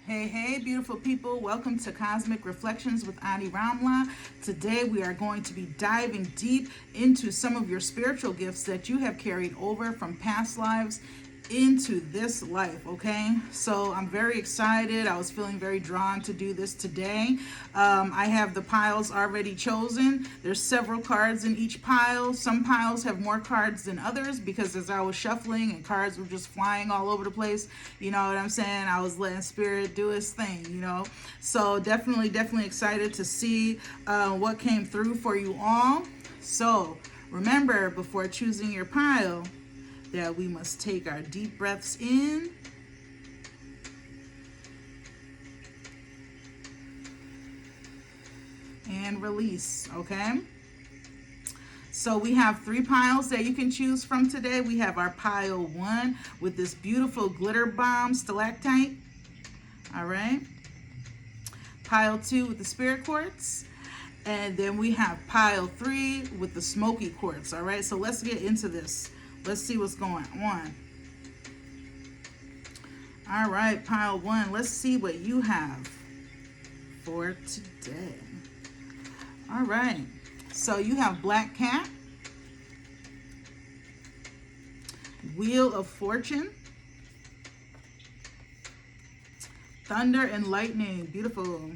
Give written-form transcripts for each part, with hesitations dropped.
Hey, beautiful people. Welcome to Cosmic Reflections with Ani Ramla. Today we are going to be diving deep into some of your spiritual gifts that you have carried over from past lives into this life, okay? So I'm very excited. I was feeling very drawn to do this today. I have the piles already chosen. There's several cards in each pile. Some piles have more cards than others because as I was shuffling and cards were just flying all over the place, you know what I'm saying? I was letting spirit do its thing, you know? So definitely excited to see what came through for you all. So remember, before choosing your pile, that we must take our deep breaths in and release, okay? So we have 3 piles that you can choose from today. We have our pile 1 with this beautiful glitter bomb stalactite, all right? Pile 2 with the spirit quartz. And then we have pile 3 with the smoky quartz, all right? So let's get into this. Let's see what's going on. All right, pile 1. Let's see what you have for today. All right. So you have Black Cat, Wheel of Fortune, Thunder and Lightning. Beautiful.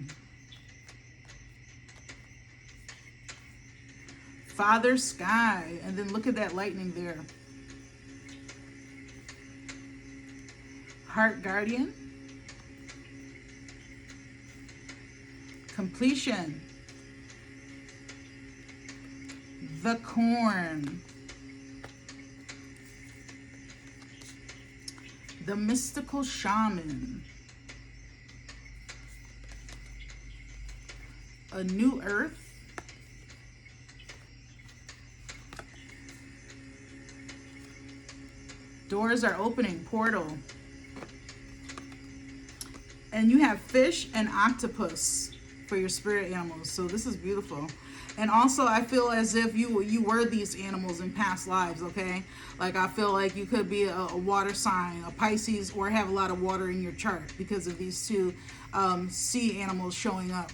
Father Sky. And then look at that lightning there. Heart Guardian, Completion, the Corn, the Mystical Shaman, a New Earth, Doors are opening, Portal. And you have fish and octopus for your spirit animals. So this is beautiful. And also I feel as if you were these animals in past lives, okay? Like I feel like you could be a water sign, a Pisces, or have a lot of water in your chart because of these two sea animals showing up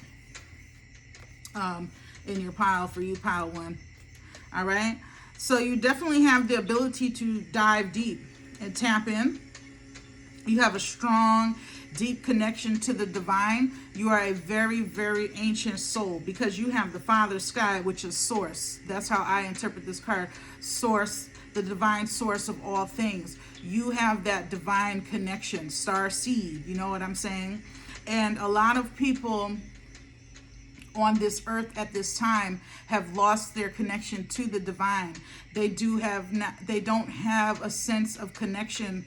in your pile for you, pile 1. All right? So you definitely have the ability to dive deep and tap in. You have a strong, deep connection to the divine. You are a very ancient soul because you have the Father Sky, which is source. That's how I interpret this card. Source, the divine source of all things. You have that divine connection, star seed, you know what I'm saying? And a lot of people on this earth at this time have lost their connection to the divine. They don't have a sense of connection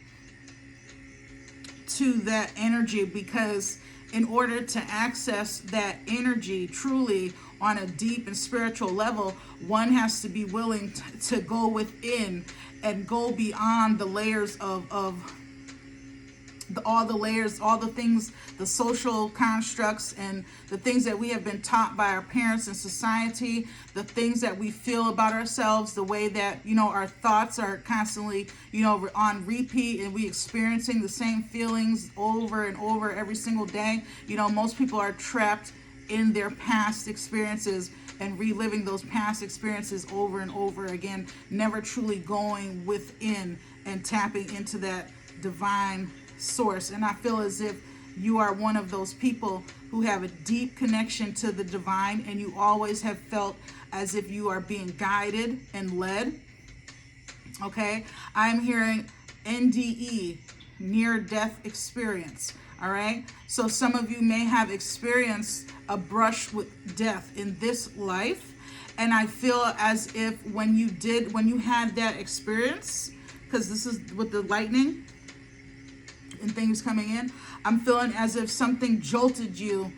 to that energy because in order to access that energy truly on a deep and spiritual level, one has to be willing to go within and go beyond the layers of all the layers, all the things, the social constructs and the things that we have been taught by our parents and society, the things that we feel about ourselves, the way that, you know, our thoughts are constantly, you know, on repeat and we experiencing the same feelings over and over every single day. You know, most people are trapped in their past experiences and reliving those past experiences over and over again, never truly going within and tapping into that divine source. And I feel as if you are one of those people who have a deep connection to the divine and you always have felt as if you are being guided and led. Okay, I'm hearing NDE, near-death experience. All right, so some of you may have experienced a brush with death in this life, and I feel as if when you had that experience, because this is with the lightning and things coming in, I'm feeling as if something jolted you.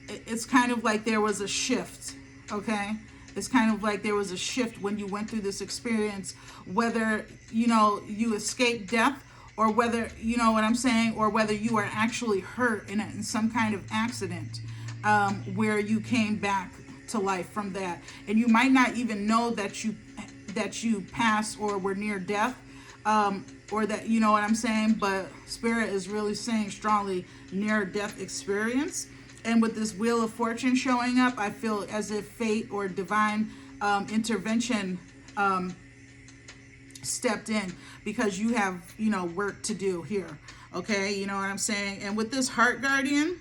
It's kind of like there was a shift, okay? It's kind of like there was a shift when you went through this experience, whether, you know, you escaped death or whether, you know what I'm saying, or whether you are actually hurt in some kind of accident where you came back to life from that. And you might not even know that you passed or were near death or that, you know what I'm saying, but Spirit is really saying strongly near death experience. And with this Wheel of Fortune showing up, I feel as if fate or divine intervention stepped in, because you have, you know, work to do here. Okay, you know what I'm saying? And with this Heart Guardian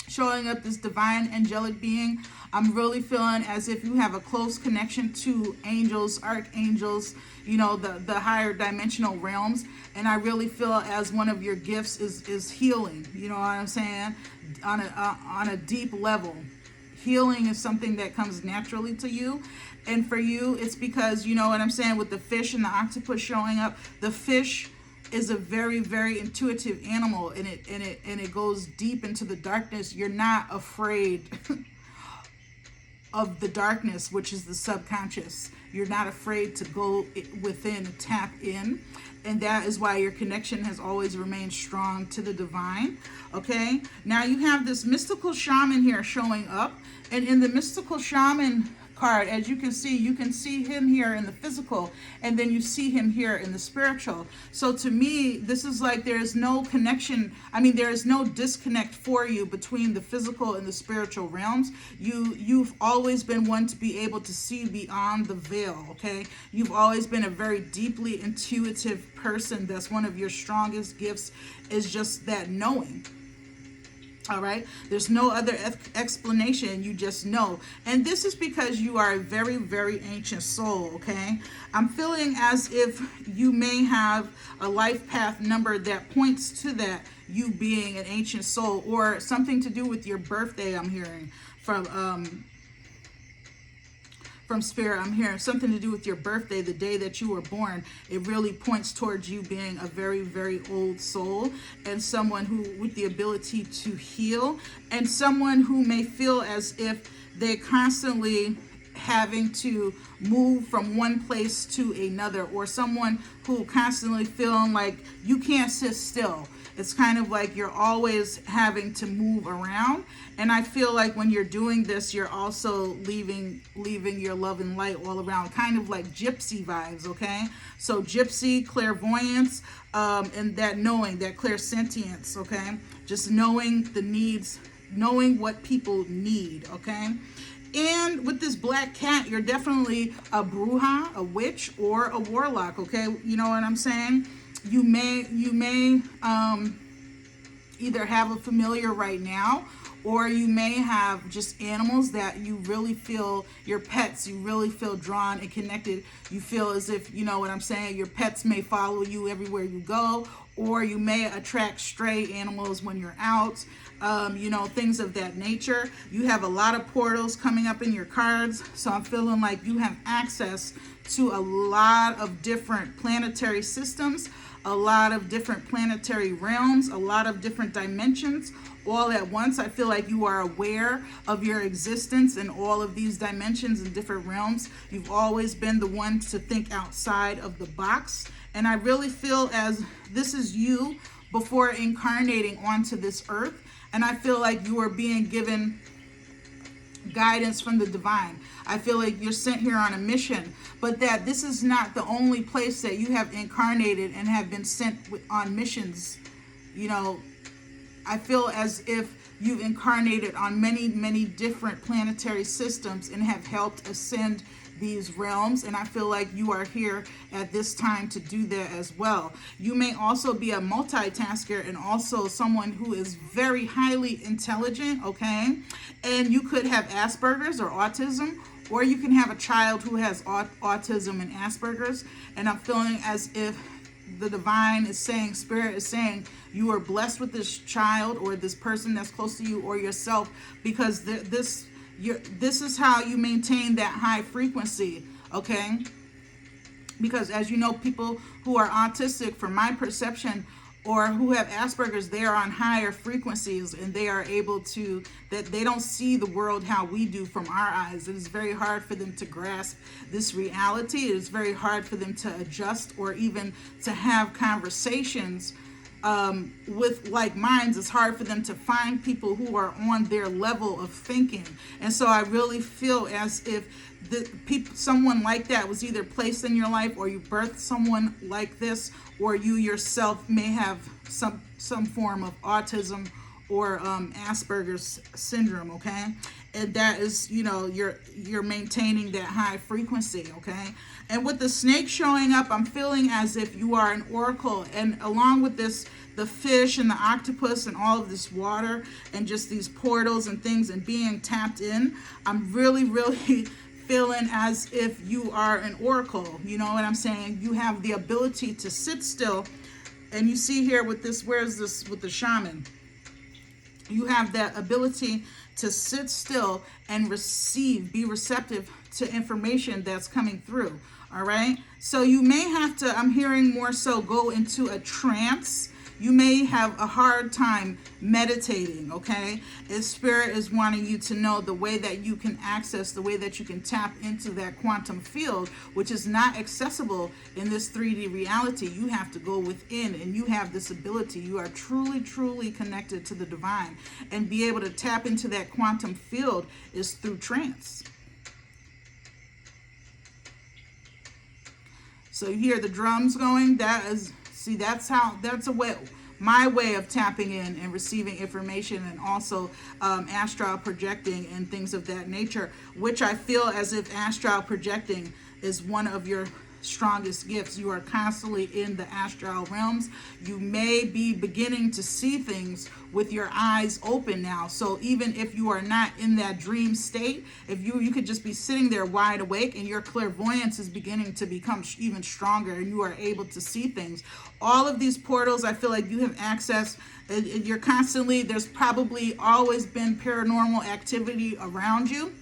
showing up, this divine angelic being, I'm really feeling as if you have a close connection to angels, archangels, you know, the higher dimensional realms. And I really feel as one of your gifts is healing. You know what I'm saying? On a deep level. Healing is something that comes naturally to you. And for you, it's because, you know what I'm saying, with the fish and the octopus showing up, the fish is a very, very intuitive animal, and it goes deep into the darkness. You're not afraid of the darkness, which is the subconscious. You're not afraid to go within, tap in. And that is why your connection has always remained strong to the divine. Okay, now you have this mystical shaman here showing up. And in the mystical shaman card, as you can see him here in the physical, and then you see him here in the spiritual. So to me, this is like there's no connection. I mean, there is no disconnect for you between the physical and the spiritual realms. You've always been one to be able to see beyond the veil. Okay, you've always been a very deeply intuitive person. That's one of your strongest gifts, is just that knowing. All right, there's no other explanation. You just know. And this is because you are a very, very ancient soul. Okay, I'm feeling as if you may have a life path number that points to that, you being an ancient soul, or something to do with your birthday. I'm hearing from Spirit. I'm hearing something to do with your birthday, the day that you were born. It really points towards you being a very, very old soul, and someone who with the ability to heal, and someone who may feel as if they're constantly having to move from one place to another, or someone who constantly feeling like you can't sit still. It's kind of like you're always having to move around. And I feel like when you're doing this, you're also leaving your love and light all around, kind of like gypsy vibes, okay? So gypsy, clairvoyance, and that knowing, that clairsentience, okay? Just knowing the needs, knowing what people need, okay? And with this black cat, you're definitely a bruja, a witch, or a warlock, okay? You know what I'm saying? You may either have a familiar right now, or you may have just animals that you really feel, your pets, you really feel drawn and connected. You feel as if, you know what I'm saying, your pets may follow you everywhere you go, or you may attract stray animals when you're out, you know, things of that nature. You have a lot of portals coming up in your cards, so I'm feeling like you have access to a lot of different planetary systems, a lot of different planetary realms, a lot of different dimensions all at once. I feel like you are aware of your existence in all of these dimensions and different realms. You've always been the one to think outside of the box. And I really feel as this is you before incarnating onto this earth. And I feel like you are being given guidance from the divine. I feel like you're sent here on a mission, but that this is not the only place that you have incarnated and have been sent on missions. You know, I feel as if you've incarnated on many, many different planetary systems and have helped ascend these realms, and I feel like you are here at this time to do that as well. You may also be a multitasker and also someone who is very highly intelligent, okay? And you could have Asperger's or autism, or you can have a child who has autism and Asperger's. And I'm feeling as if the divine is saying, Spirit is saying, you are blessed with this child or this person that's close to you or yourself, because this is how you maintain that high frequency, okay? Because as you know, people who are autistic, from my perception, or who have Asperger's, they are on higher frequencies, and they are able to, that they don't see the world how we do from our eyes. It is very hard for them to grasp this reality. It is very hard for them to adjust or even to have conversations with like minds, it's hard for them to find people who are on their level of thinking. And so I really feel as if someone like that was either placed in your life, or you birthed someone like this, or you yourself may have some form of autism or Asperger's syndrome, okay? And that is, you're maintaining that high frequency, okay? And with the snake showing up, I'm feeling as if you are an oracle, and along with this, the fish and the octopus and all of this water and just these portals and things and being tapped in, I'm really, really feeling as if you are an oracle. You know what I'm saying? You have the ability to sit still, and you see here with this, where's this with the shaman? You have that ability to sit still and be receptive to information that's coming through. All right. So you may have to, I'm hearing more so, go into a trance. You may have a hard time meditating, okay? Spirit is wanting you to know the way that you can access, the way that you can tap into that quantum field, which is not accessible in this 3D reality. You have to go within, and you have this ability. You are truly, truly connected to the divine, and be able to tap into that quantum field is through trance. So you hear the drums going. That's a way, my way of tapping in and receiving information, and also astral projecting and things of that nature, which I feel as if astral projecting is one of your strongest gifts. You are constantly in the astral realms. You may be beginning to see things with your eyes open now. So even if you are not in that dream state, if you could just be sitting there wide awake, and your clairvoyance is beginning to become even stronger, and you are able to see things. All of these portals, I feel like you have access. You're constantly, there's probably always been paranormal activity around you,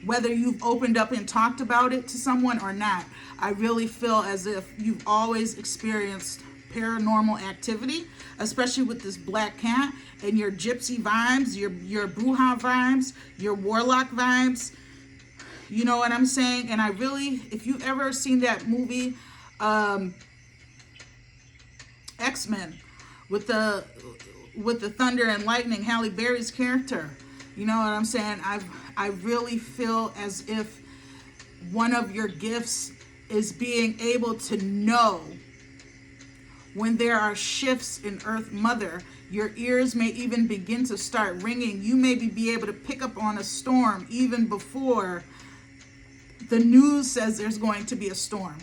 whether you've opened up and talked about it to someone or not. I really feel as if you've always experienced paranormal activity, especially with this black cat and your gypsy vibes, your bruja vibes, your warlock vibes. You know what I'm saying? And I really, if you've ever seen that movie, X-Men, with the thunder and lightning, Halle Berry's character, you know what I'm saying? I really feel as if one of your gifts is being able to know when there are shifts in Earth Mother. Your ears may even begin to start ringing. You may be able to pick up on a storm even before the news says there's going to be a storm.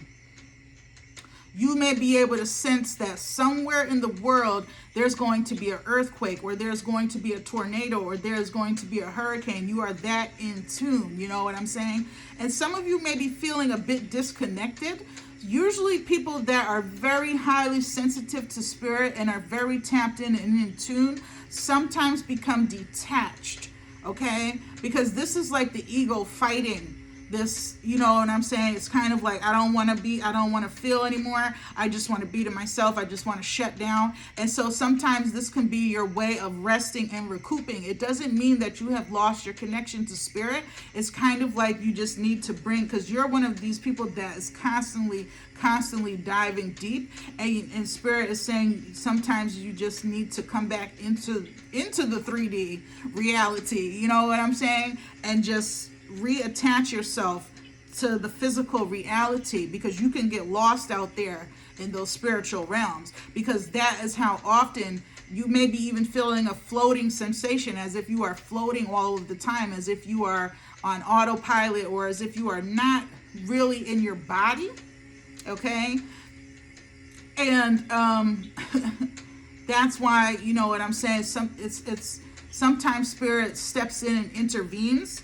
You may be able to sense that somewhere in the world there's going to be an earthquake, or there's going to be a tornado, or there's going to be a hurricane. You are that in tune, you know what I'm saying? And some of you may be feeling a bit disconnected. Usually people that are very highly sensitive to spirit and are very tapped in and in tune sometimes become detached, okay? Because this is like the ego fighting this, you know what I'm saying? It's kind of like, I don't want to feel anymore. I just want to be to myself. I just want to shut down. And so sometimes this can be your way of resting and recouping. It doesn't mean that you have lost your connection to spirit. It's kind of like you just need to because you're one of these people that is constantly diving deep, and spirit is saying sometimes you just need to come back into the 3D reality, you know what I'm saying? And just reattach yourself to the physical reality, because you can get lost out there in those spiritual realms, because that is how often you may be even feeling a floating sensation, as if you are floating all of the time, as if you are on autopilot, or as if you are not really in your body, okay? And that's why, you know what I'm saying, it's sometimes spirit steps in and intervenes.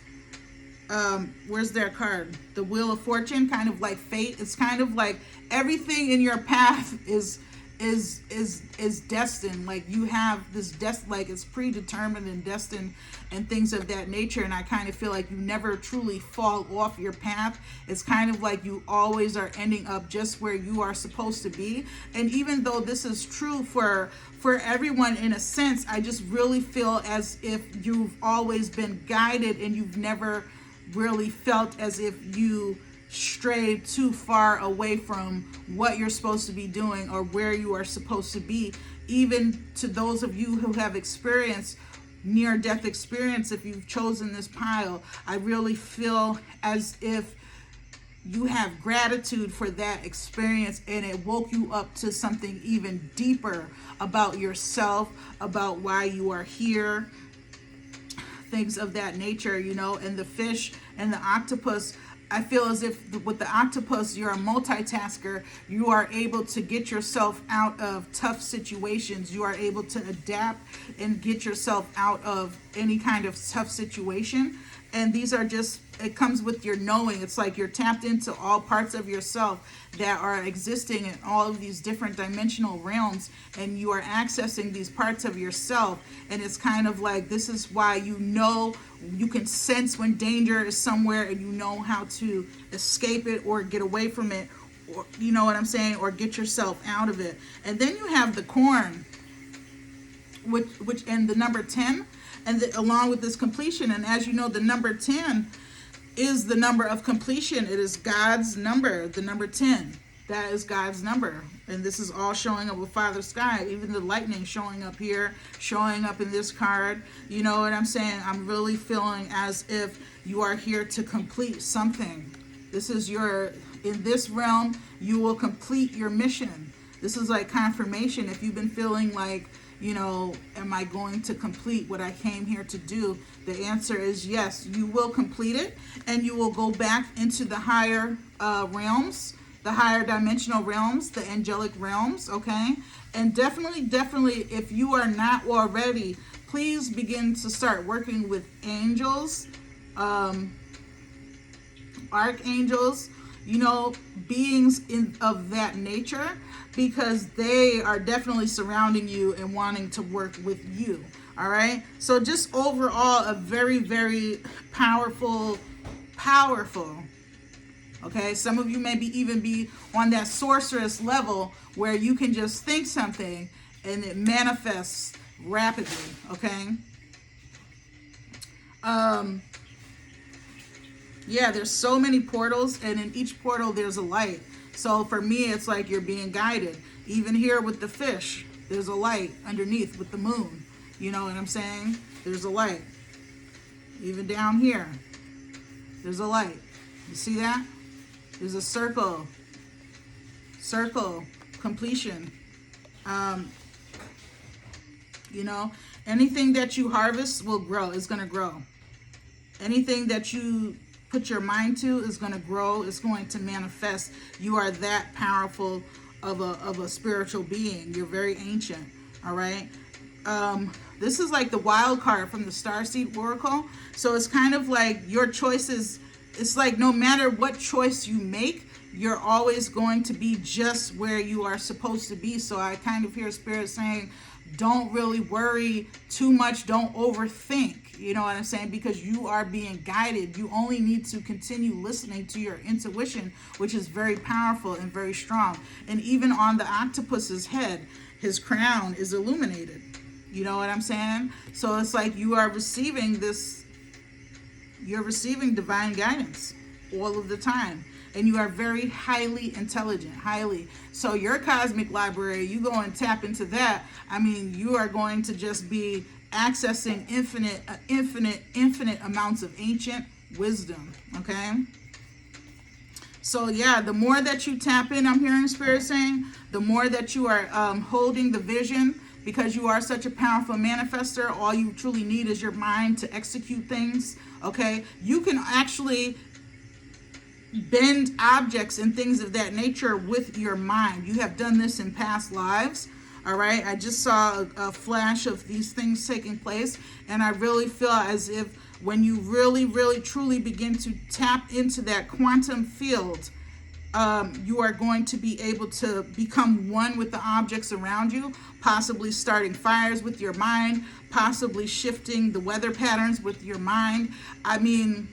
Where's their card? The Wheel of Fortune, kind of like fate. It's kind of like everything in your path is destined. Like you have this like it's predetermined and destined and things of that nature. And I kind of feel like you never truly fall off your path. It's kind of like you always are ending up just where you are supposed to be. And even though this is true for everyone in a sense, I just really feel as if you've always been guided, and you've never really felt as if you stray too far away from what you're supposed to be doing or where you are supposed to be. Even to those of you who have experienced near-death experience, if you've chosen this pile, I really feel as if you have gratitude for that experience, and it woke you up to something even deeper about yourself, about why you are here, things of that nature, you know. And the fish and the octopus, I feel as if with the octopus, you're a multitasker. You are able to get yourself out of tough situations. You are able to adapt and get yourself out of any kind of tough situation. And these are just, it comes with your knowing. It's like you're tapped into all parts of yourself that are existing in all of these different dimensional realms, and you are accessing these parts of yourself. And it's kind of like, this is why you know, you can sense when danger is somewhere, and you know how to escape it or get away from it, or, you know what I'm saying, or get yourself out of it. And then you have the corn, which and the number 10, and along with this completion. And as you know, the number 10 is the number of completion. It is God's number, the number 10. That is God's number. And this is all showing up with Father Sky. Even the lightning showing up here, showing up in this card. You know what I'm saying? I'm really feeling as if you are here to complete something. This is in this realm, you will complete your mission. This is like confirmation. If you've been feeling like, you know, am I going to complete what I came here to do? The answer is yes, you will complete it, and you will go back into the higher realms, the higher dimensional realms, the angelic realms, okay? And definitely, if you are not already, please begin to start working with angels, archangels, you know, beings of that nature, because they are definitely surrounding you and wanting to work with you. All right. So just overall, a very, very powerful. Okay. Some of you maybe even be on that sorceress level where you can just think something and it manifests rapidly. Okay. Yeah, there's so many portals, and in each portal there's a light. So for me, it's like you're being guided. Even here with the fish, there's a light underneath with the moon. You know what I'm saying? There's a light. Even down here, there's a light. You see that? There's a circle. Circle, completion. You know, anything that you harvest will grow, is going to grow. Anything that you put your mind to is going to grow, is going to manifest. You are that powerful of a spiritual being. You're very ancient. All right. This is like the wild card from the Starseed Oracle. So it's kind of like your choices. It's like no matter what choice you make, you're always going to be just where you are supposed to be. So I kind of hear Spirit saying, don't really worry too much. Don't overthink. You know what I'm saying? Because you are being guided. You only need to continue listening to your intuition, which is very powerful and very strong. And even on the octopus's head, his crown is illuminated. You know what I'm saying? So it's like you are receiving this, you're receiving divine guidance all of the time. And you are very highly intelligent, highly. So your cosmic library, you go and tap into that. I mean, you are going to just be accessing infinite amounts of ancient wisdom, okay? So yeah, the more that you tap in, I'm hearing Spirit saying, the more that you are holding the vision, because you are such a powerful manifester. All you truly need is your mind to execute things, okay? You can actually bend objects and things of that nature with your mind. You have done this in past lives. All right, I just saw a flash of these things taking place, and I really feel as if when you really, really, truly begin to tap into that quantum field, you are going to be able to become one with the objects around you, possibly starting fires with your mind, possibly shifting the weather patterns with your mind. I mean,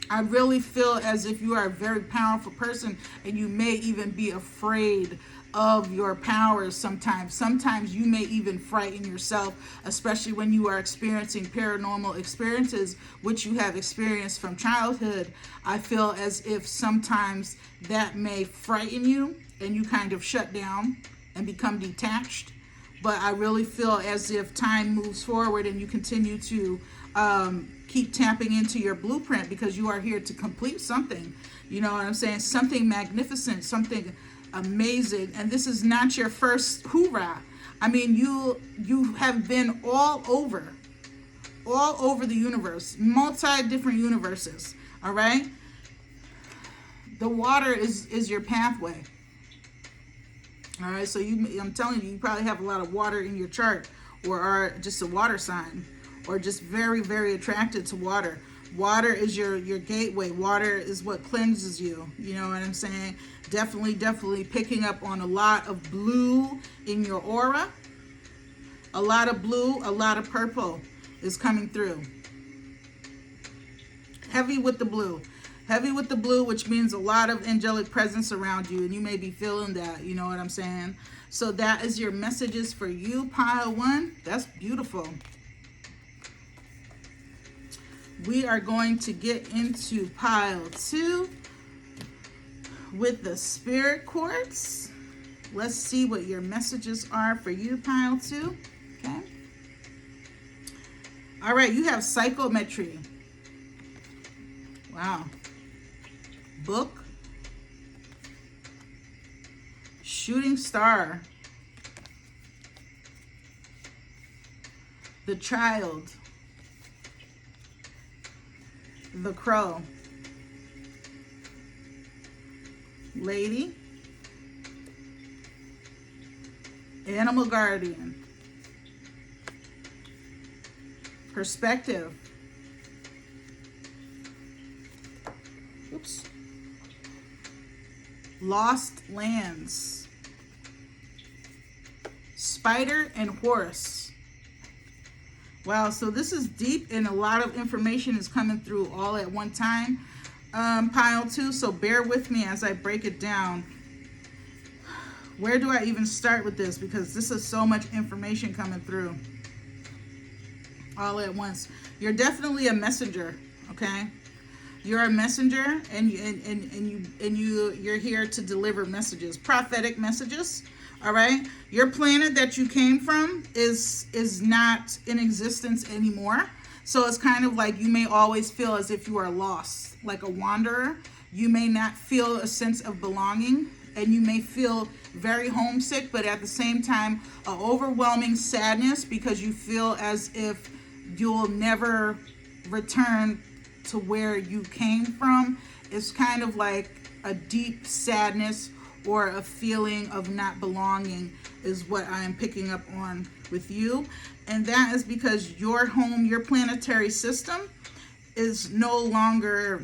I really feel as if you are a very powerful person, and you may even be afraid of your powers sometimes. Sometimes you may even frighten yourself, especially when you are experiencing paranormal experiences, which you have experienced from childhood. I feel as if sometimes that may frighten you and you kind of shut down and become detached. But I really feel as if time moves forward and you continue to keep tapping into your blueprint, because you are here to complete something. You know what I'm saying? Something magnificent, something amazing. And this is not your first hoorah. I mean, you have been all over the universe, multi different universes. All right. The water is your pathway. All right. So I'm telling you, you probably have a lot of water in your chart, or are just a water sign, or just very, very attracted to water. Water is your gateway. Water is what cleanses you. You know what I'm saying? Definitely picking up on a lot of blue in your aura. A lot of blue, a lot of purple is coming through. Heavy with the blue. Heavy with the blue, which means a lot of angelic presence around you, and you may be feeling that. You know what I'm saying? So that is your messages for you, pile 1. That's beautiful. We are going to get into pile 2 with the spirit quartz. Let's see what your messages are for you, pile 2. Okay. All right, you have psychometry. Wow. Book. Shooting star. The child. The crow. Lady. Animal guardian. Perspective. Oops. Lost lands. Spider and horse. Wow, so this is deep and a lot of information is coming through all at one time, pile 2. So bear with me as I break it down. Where do I even start with this? Because this is so much information coming through all at once. You're definitely a messenger, okay? You're a messenger, and you're here to deliver messages, prophetic messages. All right, your planet that you came from is not in existence anymore. So it's kind of like you may always feel as if you are lost, like a wanderer. You may not feel a sense of belonging, and you may feel very homesick, but at the same time, an overwhelming sadness, because you feel as if you'll never return to where you came from. It's kind of like a deep sadness or a feeling of not belonging is what I am picking up on with you. And that is because your home, your planetary system is no longer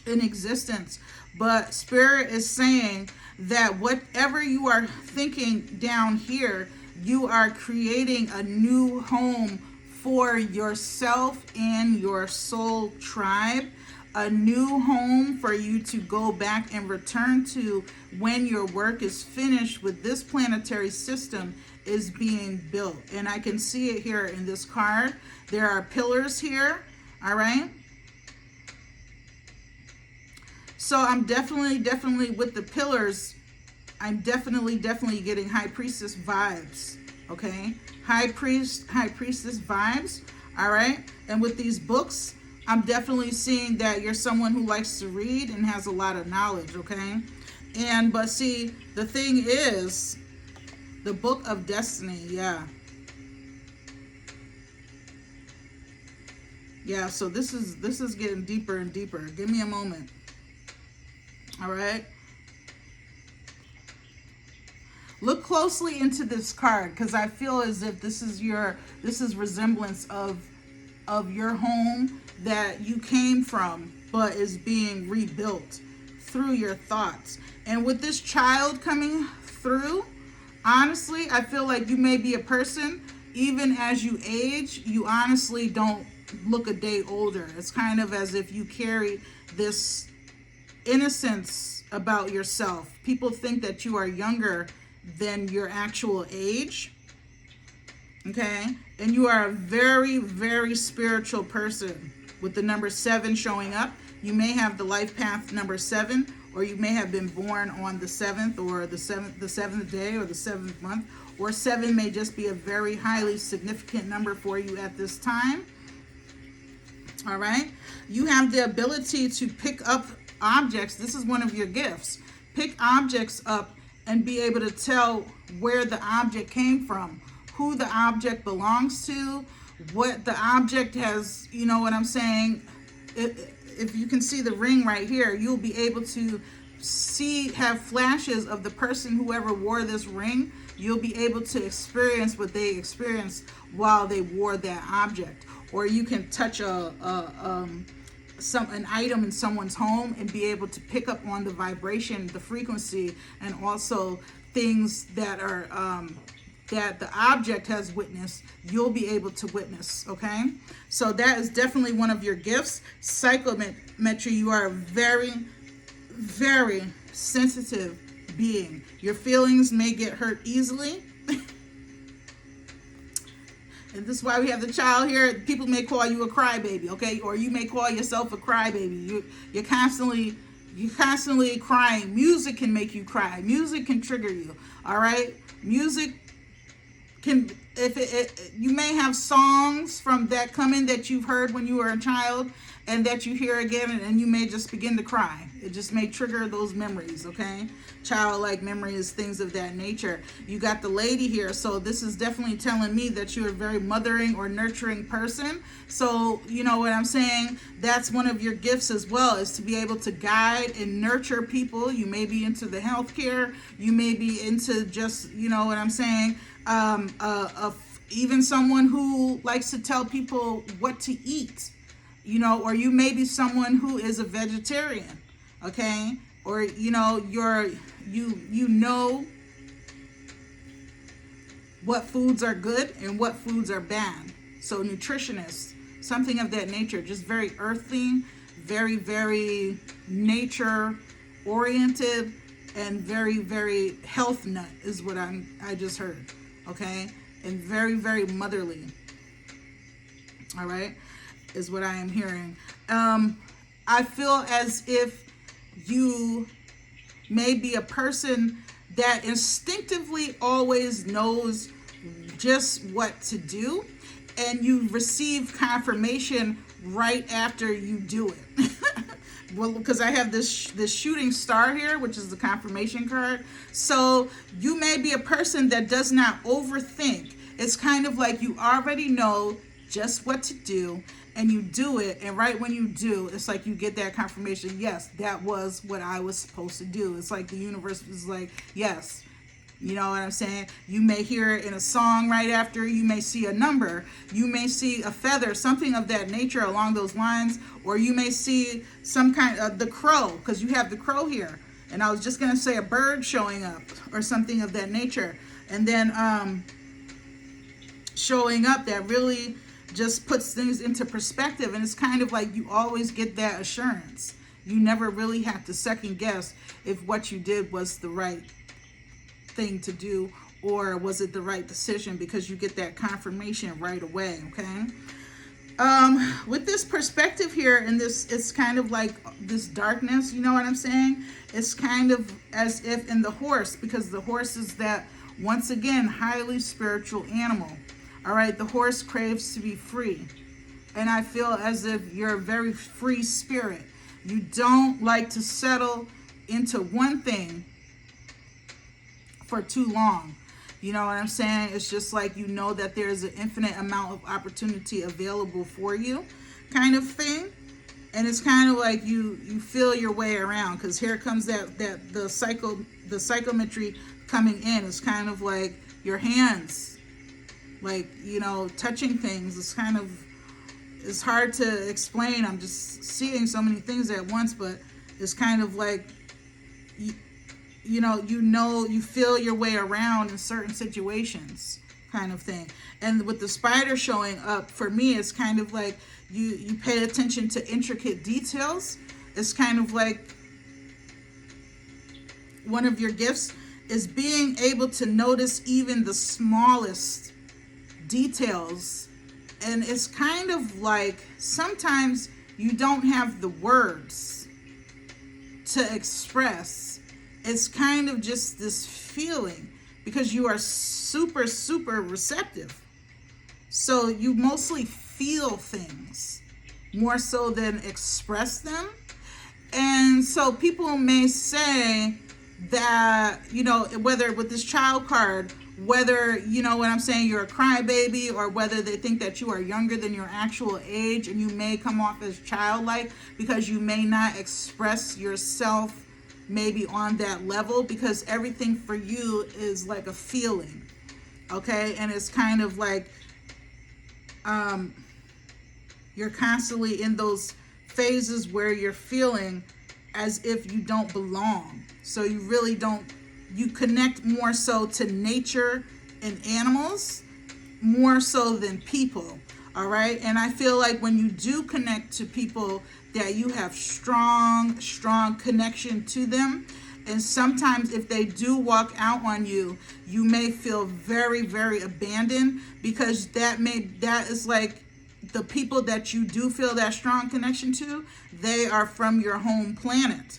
in existence. But Spirit is saying that whatever you are thinking down here, you are creating a new home for yourself and your soul tribe. A new home for you to go back and return to when your work is finished with this planetary system is being built. And I can see it here in this card. There are pillars here, all right? So I'm definitely with the pillars, I'm definitely getting High Priestess vibes, okay? High Priestess vibes, all right? And with these books, I'm definitely seeing that you're someone who likes to read and has a lot of knowledge, okay? But see, the thing is, the Book of Destiny, yeah. Yeah, so this is getting deeper and deeper. Give me a moment. All right? Look closely into this card, because I feel as if this is resemblance of your home that you came from, but is being rebuilt through your thoughts. And with this child coming through, honestly, I feel like you may be a person, even as you age, you honestly don't look a day older. It's kind of as if you carry this innocence about yourself. People think that you are younger than your actual age. Okay? And you are a very, very spiritual person with the number 7 showing up. You may have the life path number 7, or you may have been born on the 7th or the 7th day or the 7th month, or 7 may just be a very highly significant number for you at this time. All right? You have the ability to pick up objects. This is one of your gifts. Pick objects up and be able to tell where the object came from, who the object belongs to, what the object has, you know what I'm saying? If you can see the ring right here, you'll be able to have flashes of the person, whoever wore this ring. You'll be able to experience what they experienced while they wore that object. Or you can touch an item in someone's home and be able to pick up on the vibration, the frequency, and also things that are that the object has witnessed, you'll be able to witness. Okay, so that is definitely one of your gifts. Psychometry, you are a very, very sensitive being. Your feelings may get hurt easily. And this is why we have the child here. People may call you a crybaby, okay? Or you may call yourself a crybaby. You're constantly crying. Music can make you cry. Music can trigger you, all right? Music can, you may have songs from that come in that you've heard when you were a child and that you hear again, and you may just begin to cry. It just may trigger those memories, okay? Childlike memories, things of that nature. You got the lady here, so this is definitely telling me that you're a very mothering or nurturing person. So, you know what I'm saying? That's one of your gifts as well, is to be able to guide and nurture people. You may be into the healthcare. You may be into just, you know what I'm saying? Even someone who likes to tell people what to eat. You know, or you may be someone who is a vegetarian, okay? Or, you know, you know what foods are good and what foods are bad. So nutritionists, something of that nature, just very earthly, very, very nature oriented, and very, very health nut is what I just heard, okay? And very, very motherly, all right? Is what I am hearing. I feel as if you may be a person that instinctively always knows just what to do, and you receive confirmation right after you do it. Well, because I have this shooting star here, which is the confirmation card. So you may be a person that does not overthink. It's kind of like you already know just what to do, and you do it, and right when you do, it's like you get that confirmation. Yes, that was what I was supposed to do. It's like the universe is like, yes. You know what I'm saying? You may hear it in a song right after. You may see a number. You may see a feather, something of that nature along those lines. Or you may see some kind of the crow, because you have the crow here. And I was just going to say a bird showing up or something of that nature. And then showing up that really just puts things into perspective. And it's kind of like you always get that assurance. You never really have to second guess if what you did was the right thing to do, or was it the right decision, because you get that confirmation right away. Okay, with this perspective here, and this, it's kind of like this darkness, you know what I'm saying? It's kind of as if in the horse, because the horse is that, once again, highly spiritual animal. All right, the horse craves to be free, and I feel as if you're a very free spirit. You don't like to settle into one thing for too long. You know what I'm saying? It's just like, you know that there's an infinite amount of opportunity available for you, kind of thing. And it's kind of like you feel your way around, because here comes the psychometry coming in. It's kind of like your hands, like, you know, touching things. It's kind of, it's hard to explain. I'm just seeing so many things at once, but it's kind of like, you feel your way around in certain situations, kind of thing. And with the spider showing up, for me, it's kind of like you pay attention to intricate details. It's kind of like one of your gifts is being able to notice even the smallest details. And it's kind of like sometimes you don't have the words to express. It's kind of just this feeling because you are super, super receptive. So you mostly feel things more so than express them. And so people may say that, whether with this child card, whether, what I'm saying, you're a crybaby, or whether they think that you are younger than your actual age, and you may come off as childlike because you may not express yourself maybe on that level, because everything for you is like a feeling, okay? And it's kind of like you're constantly in those phases where you're feeling as if you don't belong. So you really don't, you connect more so to nature and animals more so than people. All right. And I feel like when you do connect to people, that you have strong connection to them. And sometimes if they do walk out on you, you may feel very, very abandoned, because that is like the people that you do feel that strong connection to, they are from your home planet,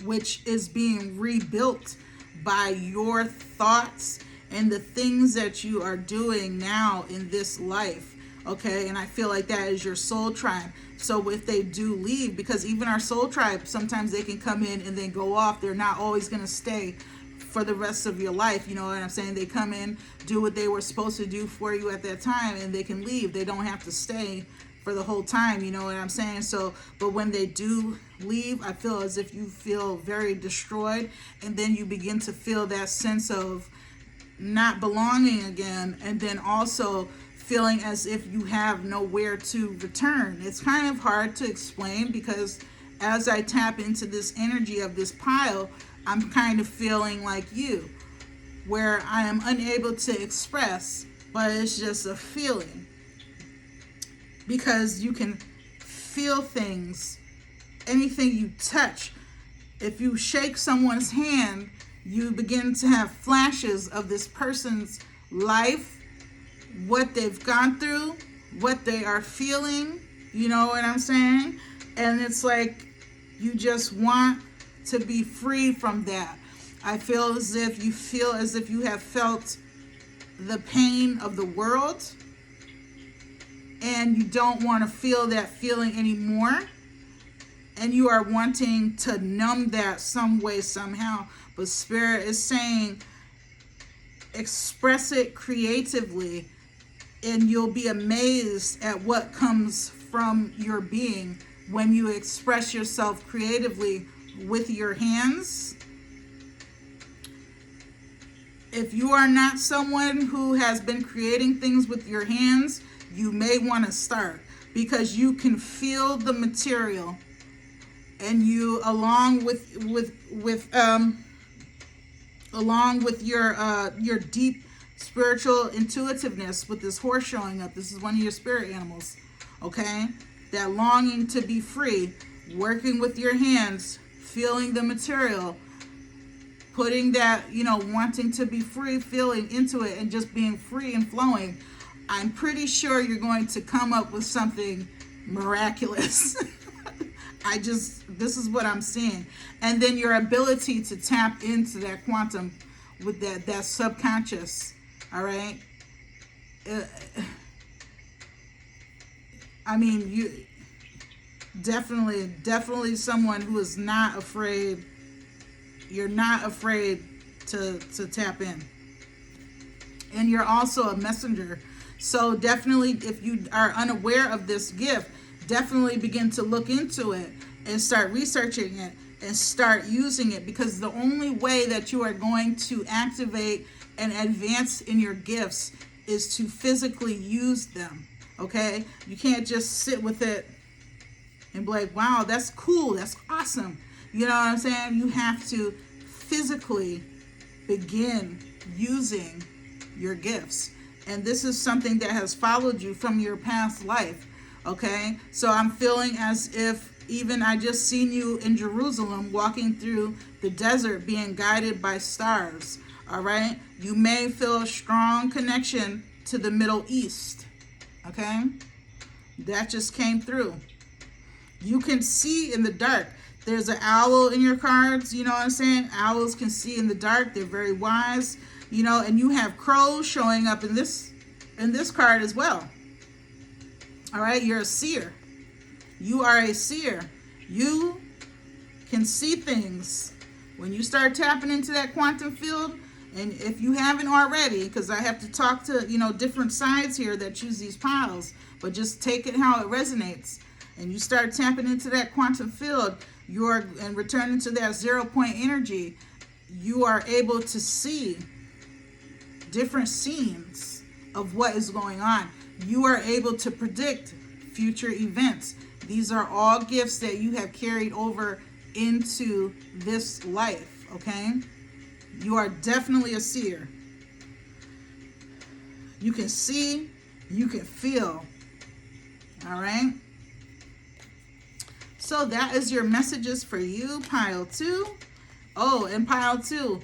which is being rebuilt by your thoughts and the things that you are doing now in this life. Okay, and I feel like that is your soul tribe. So if they do leave, because even our soul tribe, sometimes they can come in and then go off. They're not always going to stay for the rest of your life. You know what I'm saying? They come in, do what they were supposed to do for you at that time, and they can leave. They don't have to stay for the whole time. You know what I'm saying? So, but when they do leave, I feel as if you feel very destroyed, and then you begin to feel that sense of not belonging again, and then also feeling as if you have nowhere to return. It's kind of hard to explain, because as I tap into this energy of this pile, I'm kind of feeling like you, where I am unable to express, but it's just a feeling, because you can feel things, anything you touch. If you shake someone's hand, you begin to have flashes of this person's life, what they've gone through, what they are feeling, you know what I'm saying? And it's like you just want to be free from that. I feel as if you have felt the pain of the world, and you don't want to feel that feeling anymore, and you are wanting to numb that some way, somehow. But Spirit is saying, express it creatively, and you'll be amazed at what comes from your being when you express yourself creatively with your hands. If you are not someone who has been creating things with your hands, you may want to start, because you can feel the material, and you, along with your deep spiritual intuitiveness, with this horse showing up, this is one of your spirit animals, okay? That longing to be free, working with your hands, feeling the material, putting that, wanting to be free, feeling into it, and just being free and flowing. I'm pretty sure you're going to come up with something miraculous. This is what I'm seeing. And then your ability to tap into that quantum with that subconscious. All right. I mean, you definitely someone who is not afraid. You're not afraid to tap in. And you're also a messenger. So definitely, if you are unaware of this gift, definitely begin to look into it and start researching it and start using it, because the only way that you are going to activate and advance in your gifts is to physically use them. Okay? You can't just sit with it and be like, wow, that's cool, that's awesome. You know what I'm saying? You have to physically begin using your gifts. And this is something that has followed you from your past life. Okay? So I'm feeling as if Even I just seen you in Jerusalem walking through the desert being guided by stars. All right. You may feel a strong connection to the Middle East. Okay. That just came through. You can see in the dark. There's an owl in your cards. You know what I'm saying? Owls can see in the dark. They're very wise. You know, and you have crows showing up in this card as well. All right. You're a seer. You are a seer. You can see things. When you start tapping into that quantum field, and if you haven't already, because I have to talk to, you know, different sides here that choose these piles, but just take it how it resonates. And you start tapping into that quantum field, and returning to that 0 point energy, you are able to see different scenes of what is going on. You are able to predict future events. These are all gifts that you have carried over into this life, okay? You are definitely a seer. You can see, you can feel, all right? So that is your messages for you, pile 2. Oh, and pile 2,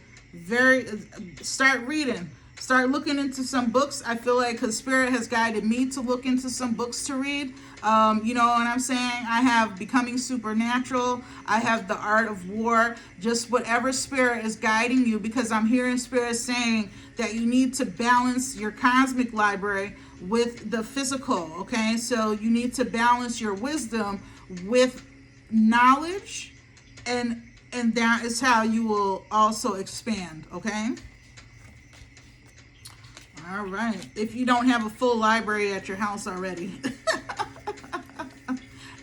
start reading. Start looking into some books. I feel like because Spirit has guided me to look into some books to read. You know what I'm saying? I have Becoming Supernatural. I have The Art of War. Just whatever Spirit is guiding you, because I'm hearing Spirit saying that you need to balance your cosmic library with the physical, okay? So you need to balance your wisdom with knowledge, and that is how you will also expand, okay? All right. If you don't have a full library at your house already.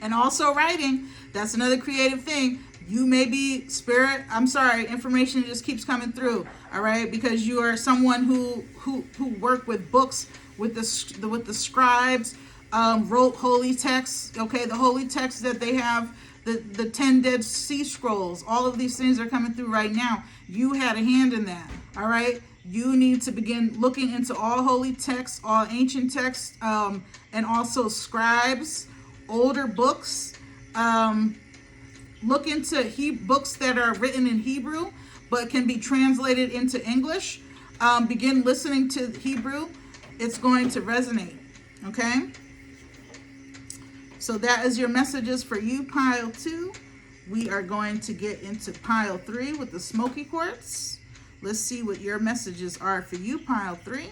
And also writing. That's another creative thing. You may be Spirit. I'm sorry. Information just keeps coming through. All right. Because you are someone who work with books, with the scribes, wrote holy texts. Okay. The holy texts that they have, the 10 Dead Sea Scrolls. All of these things are coming through right now. You had a hand in that. All right. You need to begin looking into all holy texts, all ancient texts, and also scribes, older books. Look into books that are written in Hebrew, but can be translated into English. Begin listening to Hebrew. It's going to resonate. Okay? So that is your messages for you, pile 2. We are going to get into pile 3 with the smoky quartz. Let's see what your messages are for you, pile 3.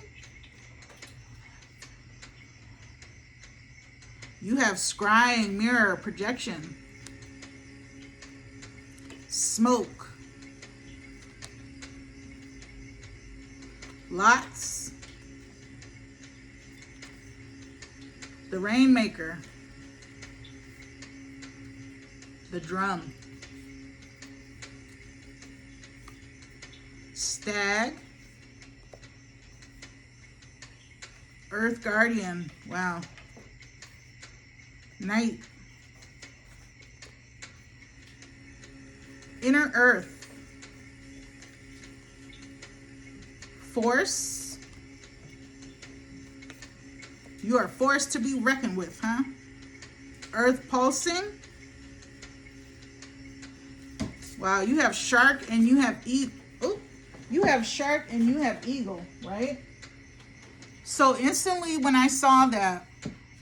You have scrying, mirror, projection, smoke, lots, the rainmaker, the drum, stag, earth guardian, wow, night, inner earth, force. You are forced to be reckoned with, huh? Earth pulsing. Wow, you have shark and you have you have shark and you have eagle, right? So instantly when I saw that,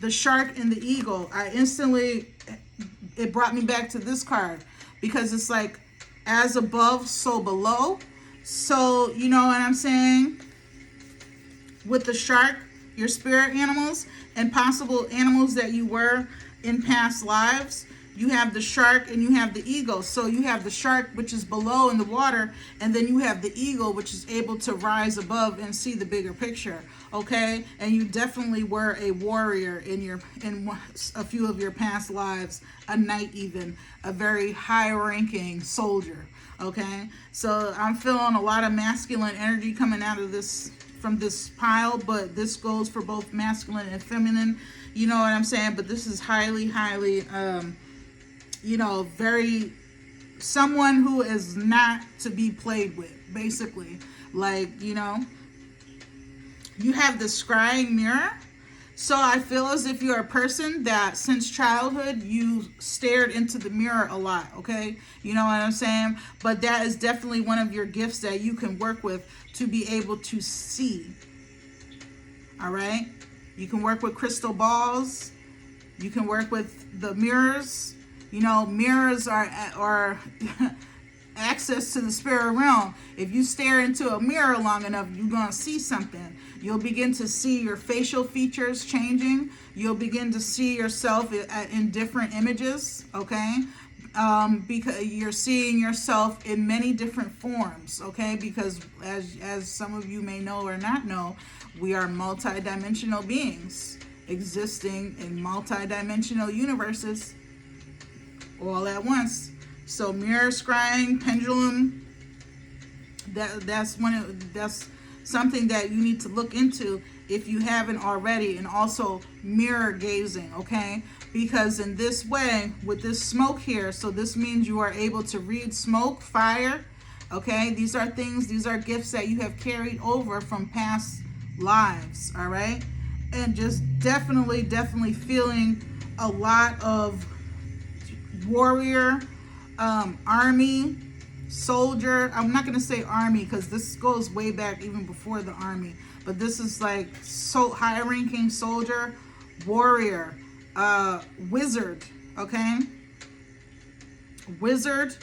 the shark and the eagle, it brought me back to this card, because it's like as above, so below. So, you know what I'm saying? With the shark, your spirit animals and possible animals that you were in past lives, you have the shark and you have the eagle. So you have the shark, which is below in the water, and then you have the eagle, which is able to rise above and see the bigger picture. Okay, and you definitely were a warrior in a few of your past lives, a knight, even a very high-ranking soldier. Okay, so I'm feeling a lot of masculine energy coming out of this from this pile, but this goes for both masculine and feminine. You know what I'm saying? But this is highly, you know, very someone who is not to be played with, basically. Like, you know, you have the scrying mirror. So I feel as if you're a person that since childhood you stared into the mirror a lot, okay? You know what I'm saying? But that is definitely one of your gifts that you can work with to be able to see. All right? You can work with crystal balls. You can work with the mirrors. You know, mirrors are access to the spirit realm. If you stare into a mirror long enough, you're going to see something. You'll begin to see your facial features changing. You'll begin to see yourself in different images, okay? Because you're seeing yourself in many different forms, okay? Because as some of you may know or not know, we are multidimensional beings existing in multidimensional universes all at once. So mirror scrying, pendulum, that's something that you need to look into if you haven't already. And also mirror gazing, okay? Because in this way, with this smoke here, so this means you are able to read smoke, fire, okay? These are gifts that you have carried over from past lives, all right? And just definitely feeling a lot of warrior, army, soldier. I'm not going to say army because this goes way back even before the army, but this is like so high ranking soldier, warrior, wizard, okay? Wizard,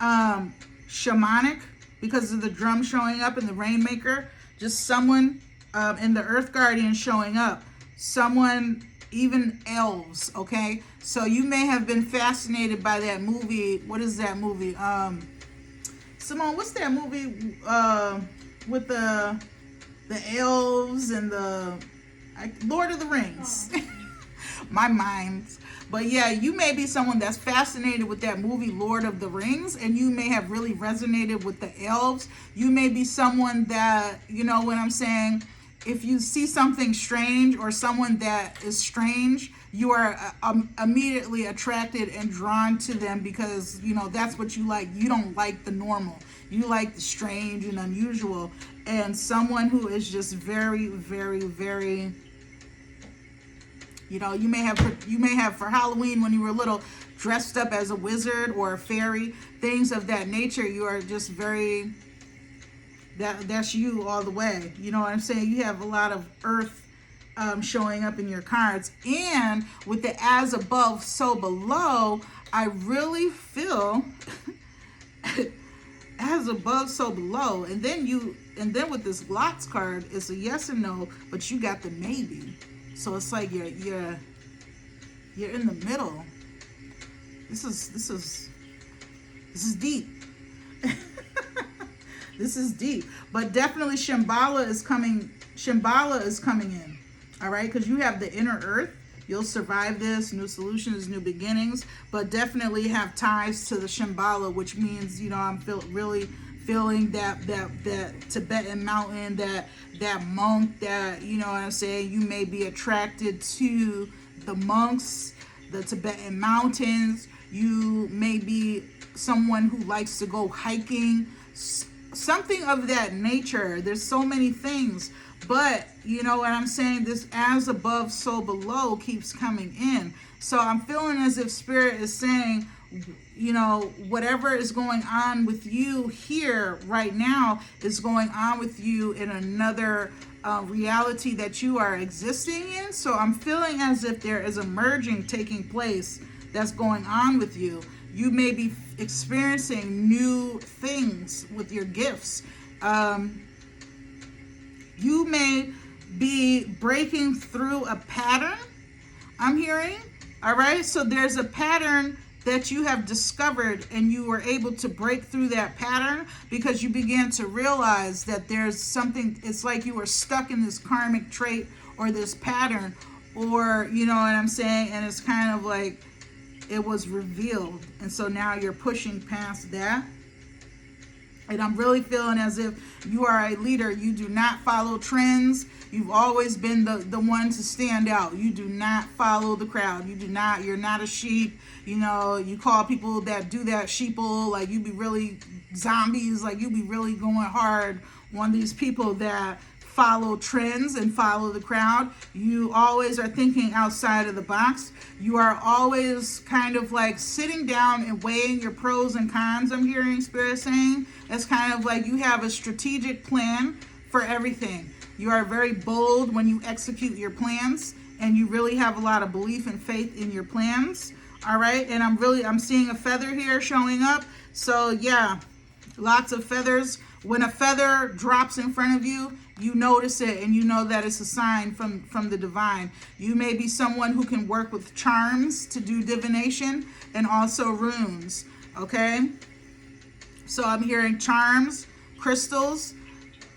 shamanic, because of the drum showing up in the Rainmaker. Just someone in the Earth Guardian showing up. Someone, even elves, okay? So you may have been fascinated by that movie. What is that movie? Simone, what's that movie with the elves and the Lord of the Rings? My mind. But yeah, you may be someone that's fascinated with that movie Lord of the Rings, and you may have really resonated with the elves. You may be someone that, you know what I'm saying, if you see something strange or someone that is strange, you are immediately attracted and drawn to them because, you know, that's what you like. You don't like the normal. You like the strange and unusual. And someone who is just very, very, very, you know, you may have for Halloween when you were little dressed up as a wizard or a fairy, things of that nature. You are just very, that's you all the way. You know what I'm saying? You have a lot of earth showing up in your cards. And with the as above, so below, I really feel as above, so below. And then with this lots card, it's a yes and no, but you got the maybe. So it's like you're in the middle. This is deep. This is deep. But definitely Shambhala is coming in. All right, because you have the inner earth. You'll survive this. New solutions, new beginnings. But definitely have ties to the Shambhala, which means, you know, I'm really feeling that Tibetan mountain, that monk, that, you know what I'm saying, you may be attracted to the monks, the Tibetan mountains. You may be someone who likes to go hiking, something of that nature. There's so many things, but you know what I'm saying, this as above, so below keeps coming in. So I'm feeling as if Spirit is saying, you know, whatever is going on with you here right now is going on with you in another reality that you are existing in. So I'm feeling as if there is a merging taking place that's going on with you. You may be experiencing new things with your gifts. You may be breaking through a pattern, I'm hearing. All right, so there's a pattern that you have discovered, and you were able to break through that pattern because you began to realize that there's something. It's like you were stuck in this karmic trait or this pattern, or you know what I'm saying, and it's kind of like it was revealed, and so now you're pushing past that. And I'm really feeling as if you are a leader. You do not follow trends. You've always been the one to stand out. You do not follow the crowd. You're not a sheep. You know, you call people that do that sheeple, like you be really zombies, like you be really going hard on these people that follow trends and follow the crowd. You always are thinking outside of the box. You are always kind of like sitting down and weighing your pros and cons. I'm hearing Spirit saying it's kind of like you have a strategic plan for everything. You are very bold when you execute your plans, and you really have a lot of belief and faith in your plans. All right, and I'm seeing a feather here showing up. So yeah, lots of feathers. When a feather drops in front of you, you notice it and you know that it's a sign from the divine. You may be someone who can work with charms to do divination and also runes. Okay, so I'm hearing charms, crystals.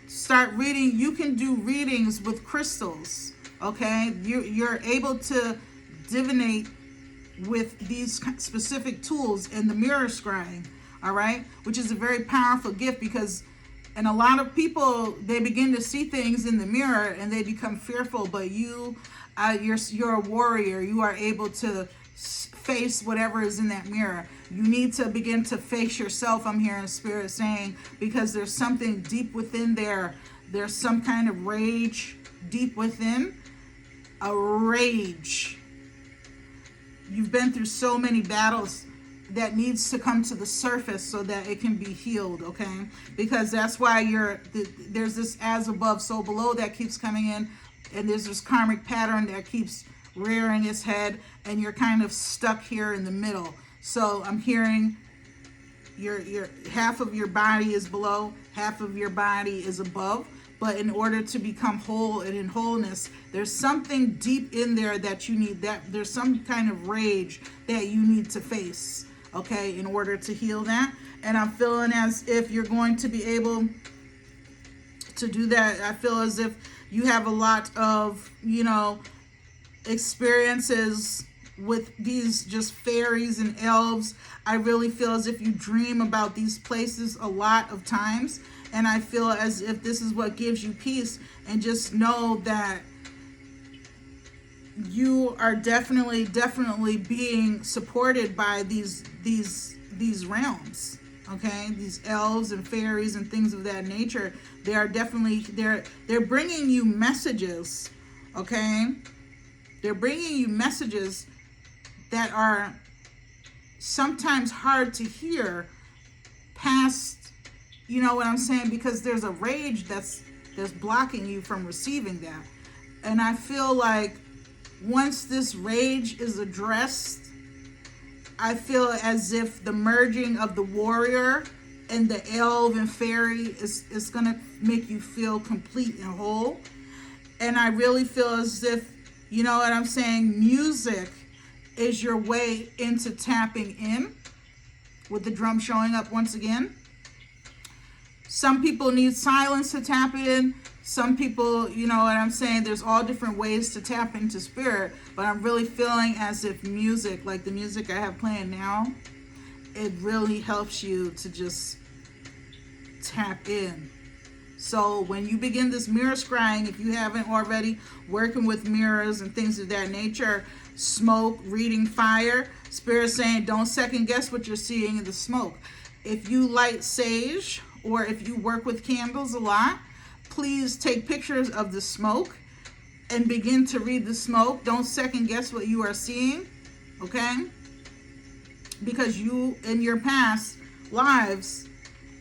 Start reading. You can do readings with crystals. Okay, you're able to divinate with these specific tools in the mirror scrying. All right, which is a very powerful gift, because and a lot of people, they begin to see things in the mirror and they become fearful, but you're a warrior. You are able to face whatever is in that mirror. You need to begin to face yourself, I'm hearing Spirit saying, because there's something deep within there. There's some kind of rage deep within. A rage. You've been through so many battles that needs to come to the surface so that it can be healed, okay? Because that's why there's this as above, so below that keeps coming in, and there's this karmic pattern that keeps rearing its head, and you're kind of stuck here in the middle. So I'm hearing your half of your body is below, half of your body is above. But in order to become whole and in wholeness, there's something deep in there that you need, that there's some kind of rage that you need to face, okay, in order to heal that. And I'm feeling as if you're going to be able to do that. I feel as if you have a lot of, experiences with these just fairies and elves. I really feel as if you dream about these places a lot of times. And I feel as if this is what gives you peace. And just know that you are definitely being supported by these realms. Okay, these elves and fairies and things of that nature. They are definitely they're bringing you messages. Okay, they're bringing you messages that are sometimes hard to hear past. You know what I'm saying? Because there's a rage that's blocking you from receiving that. And I feel like once this rage is addressed, I feel as if the merging of the warrior and the elf and fairy is going to make you feel complete and whole. And I really feel as if, you know what I'm saying, music is your way into tapping in, with the drum showing up once again. Some people need silence to tap in. Some people, you know what I'm saying, there's all different ways to tap into spirit. But I'm really feeling as if music, like the music I have playing now, it really helps you to just tap in. So when you begin this mirror scrying, if you haven't already, working with mirrors and things of that nature, smoke, reading fire, Spirit saying don't second guess what you're seeing in the smoke. If you light sage, or if you work with candles a lot, please take pictures of the smoke and begin to read the smoke. Don't second guess what you are seeing, okay? Because you, in your past lives,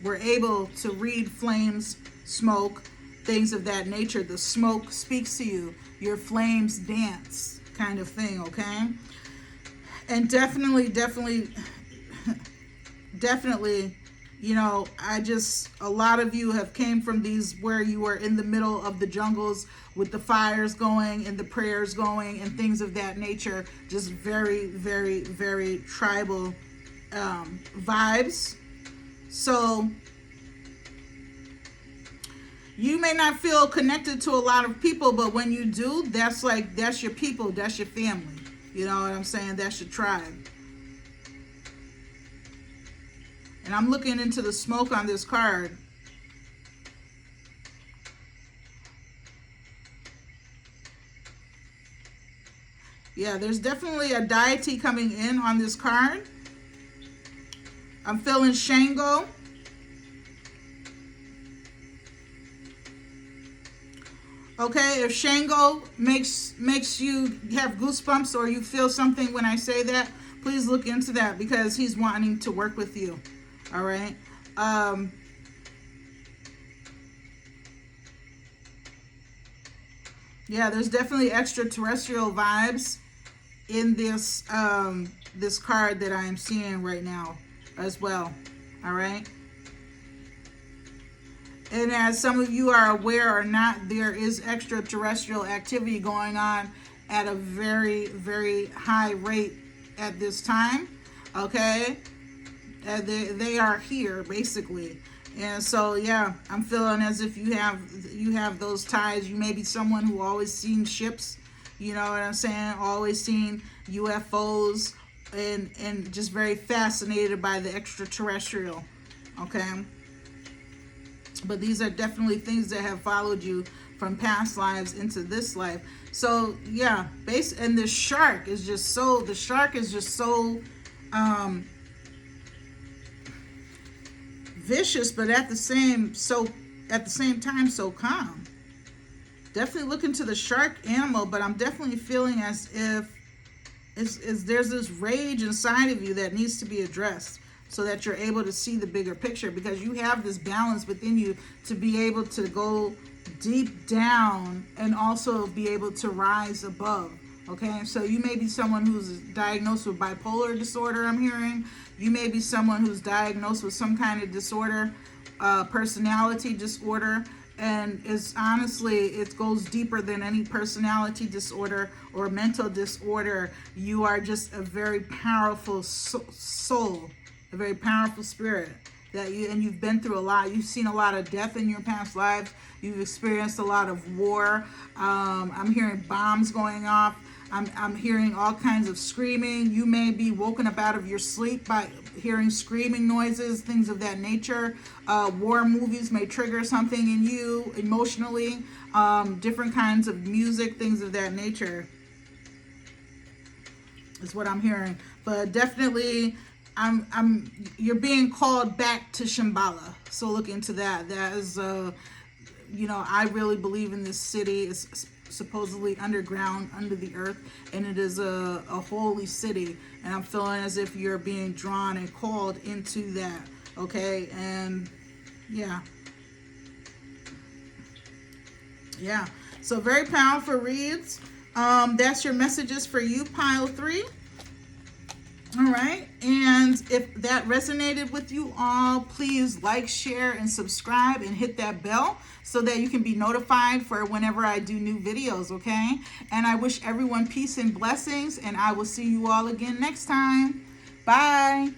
were able to read flames, smoke, things of that nature. The smoke speaks to you. Your flames dance, kind of thing, okay? And definitely, a lot of you have came from these where you were in the middle of the jungles with the fires going and the prayers going and things of that nature. Just very, very, very tribal vibes. So you may not feel connected to a lot of people, but when you do, that's your people, that's your family. You know what I'm saying? That's your tribe. And I'm looking into the smoke on this card. Yeah, there's definitely a deity coming in on this card. I'm feeling Shango. Okay, if Shango makes you have goosebumps or you feel something when I say that, please look into that because he's wanting to work with you. All right. Yeah, there's definitely extraterrestrial vibes in this this card that I am seeing right now as well. All right. And as some of you are aware or not, there is extraterrestrial activity going on at a very, very high rate at this time. Okay. They are here basically. And so yeah, I'm feeling as if you have those ties. You may be someone who always seen ships, you know what I'm saying, always seen UFOs, and just very fascinated by the extraterrestrial. Okay. But these are definitely things that have followed you from past lives into this life. So yeah, and the shark is just so vicious, but at the same time so calm. Definitely look into the shark animal, but I'm definitely feeling as if there's this rage inside of you that needs to be addressed so that you're able to see the bigger picture, because you have this balance within you to be able to go deep down and also be able to rise above. Okay, so you may be someone who's diagnosed with bipolar disorder, I'm hearing. You may be someone who's diagnosed with some kind of disorder, personality disorder, and it's honestly, it goes deeper than any personality disorder or mental disorder. You are just a very powerful soul, a very powerful spirit and you've been through a lot. You've seen a lot of death in your past lives. You've experienced a lot of war. I'm hearing bombs going off. I'm hearing all kinds of screaming. You may be woken up out of your sleep by hearing screaming noises, things of that nature. War movies may trigger something in you emotionally. Different kinds of music, things of that nature is what I'm hearing. But definitely, you're being called back to Shambhala. So look into that. That is, I really believe in this city. It's supposedly underground, under the earth, and it is a holy city. And I'm feeling as if you're being drawn and called into that. Okay, and yeah. So very powerful reads. That's your messages for you, pile 3. All right, and if that resonated with you all, please like, share, and subscribe, and hit that bell so that you can be notified for whenever I do new videos, okay? And I wish everyone peace and blessings, and I will see you all again next time. Bye.